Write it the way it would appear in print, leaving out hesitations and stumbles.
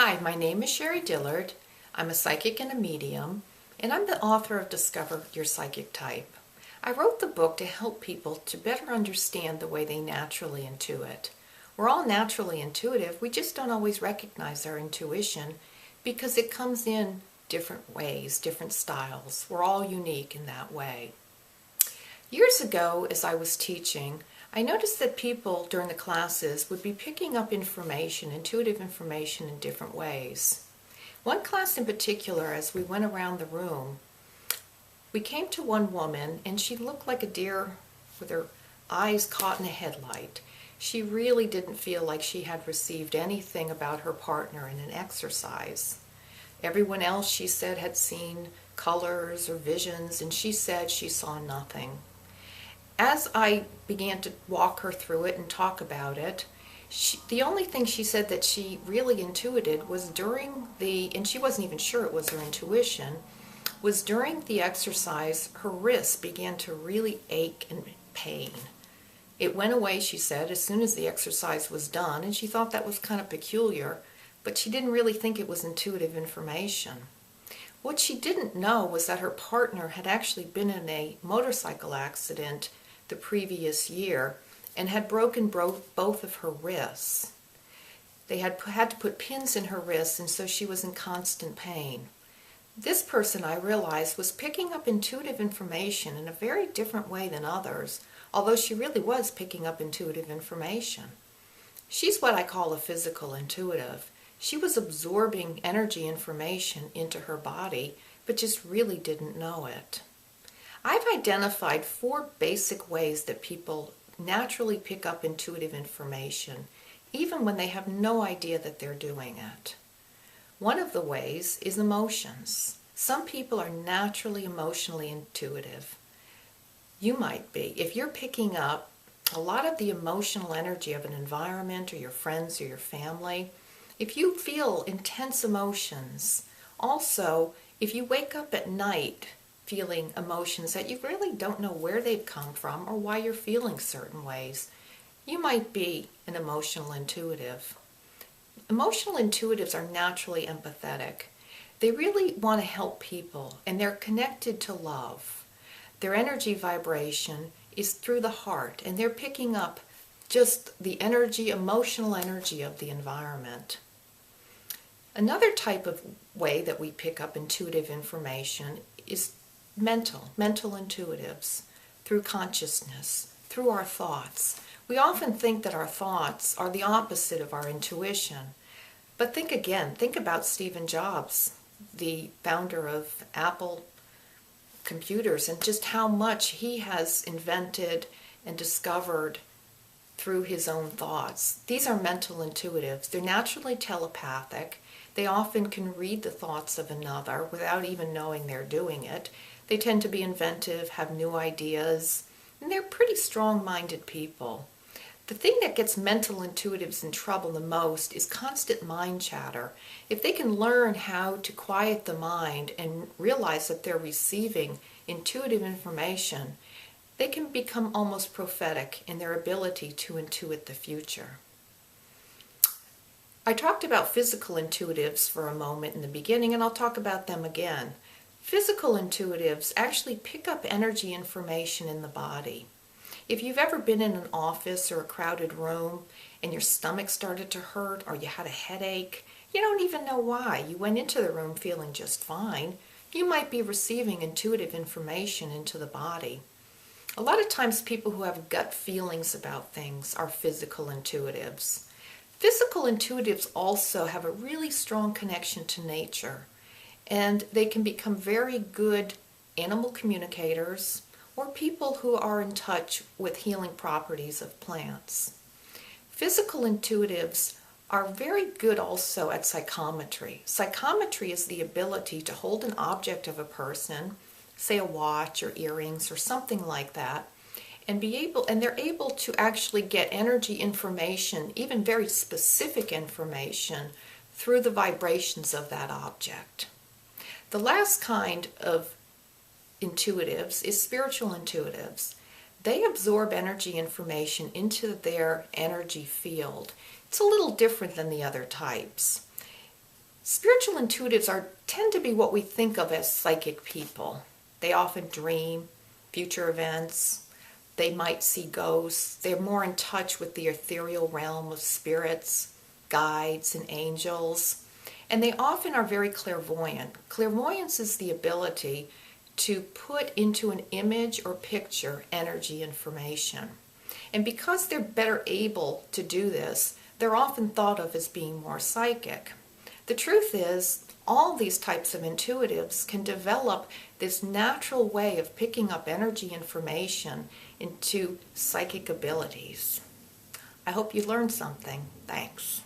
Hi, my name is Sherrie Dillard. I'm a psychic and a medium, and I'm the author of Discover Your Psychic Type. I wrote the book to help people to better understand the way they naturally intuit. We're all naturally intuitive, we just don't always recognize our intuition because it comes in different ways, different styles. We're all unique in that way. Years ago, as I was teaching, I noticed that people during the classes would be picking up information, intuitive information in different ways. One class in particular, as we went around the room, we came to one woman and she looked like a deer with her eyes caught in a headlight. She really didn't feel like she had received anything about her partner in an exercise. Everyone else, she said, had seen colors or visions, and she said she saw nothing. As I began to walk her through it and talk about it, the only thing she said that she really intuited was and she wasn't even sure it was her intuition, was during the exercise, her wrists began to really ache and pain. It went away, she said, as soon as the exercise was done, and she thought that was kind of peculiar, but she didn't really think it was intuitive information. What she didn't know was that her partner had actually been in a motorcycle accident the previous year and had broken both of her wrists. They had to put pins in her wrists, and so she was in constant pain. This person, I realized, was picking up intuitive information in a very different way than others, although she really was picking up intuitive information. She's what I call a physical intuitive. She was absorbing energy information into her body, but just really didn't know it. I've identified 4 basic ways that people naturally pick up intuitive information, even when they have no idea that they're doing it. One of the ways is emotions. Some people are naturally emotionally intuitive. You might be. If you're picking up a lot of the emotional energy of an environment or your friends or your family, if you feel intense emotions, also if you wake up at night feeling emotions that you really don't know where they've come from or why you're feeling certain ways, you might be an emotional intuitive. Emotional intuitives are naturally empathetic. They really want to help people, and they're connected to love. Their energy vibration is through the heart, and they're picking up just the energy, emotional energy of the environment. Another type of way that we pick up intuitive information is mental intuitives, through consciousness, through our thoughts. We often think that our thoughts are the opposite of our intuition. But think again, think about Steve Jobs, the founder of Apple computers, and just how much he has invented and discovered through his own thoughts. These are mental intuitives. They're naturally telepathic. They often can read the thoughts of another without even knowing they're doing it. They tend to be inventive, have new ideas, and they're pretty strong-minded people. The thing that gets mental intuitives in trouble the most is constant mind chatter. If they can learn how to quiet the mind and realize that they're receiving intuitive information, they can become almost prophetic in their ability to intuit the future. I talked about physical intuitives for a moment in the beginning, and I'll talk about them again. Physical intuitives actually pick up energy information in the body. If you've ever been in an office or a crowded room and your stomach started to hurt or you had a headache, you don't even know why. You went into the room feeling just fine. You might be receiving intuitive information into the body. A lot of times people who have gut feelings about things are physical intuitives. Physical intuitives also have a really strong connection to nature, and they can become very good animal communicators or people who are in touch with healing properties of plants. Physical intuitives are very good also at psychometry. Psychometry is the ability to hold an object of a person, say a watch or earrings or something like that, and they're able to actually get energy information, even very specific information, through the vibrations of that object. The last kind of intuitives is spiritual intuitives. They absorb energy information into their energy field. It's a little different than the other types. Spiritual intuitives tend to be what we think of as psychic people. They often dream future events. They might see ghosts. They're more in touch with the ethereal realm of spirits, guides, and angels. And they often are very clairvoyant. Clairvoyance is the ability to put into an image or picture energy information. And because they're better able to do this, they're often thought of as being more psychic. The truth is, all these types of intuitives can develop this natural way of picking up energy information into psychic abilities. I hope you learned something. Thanks.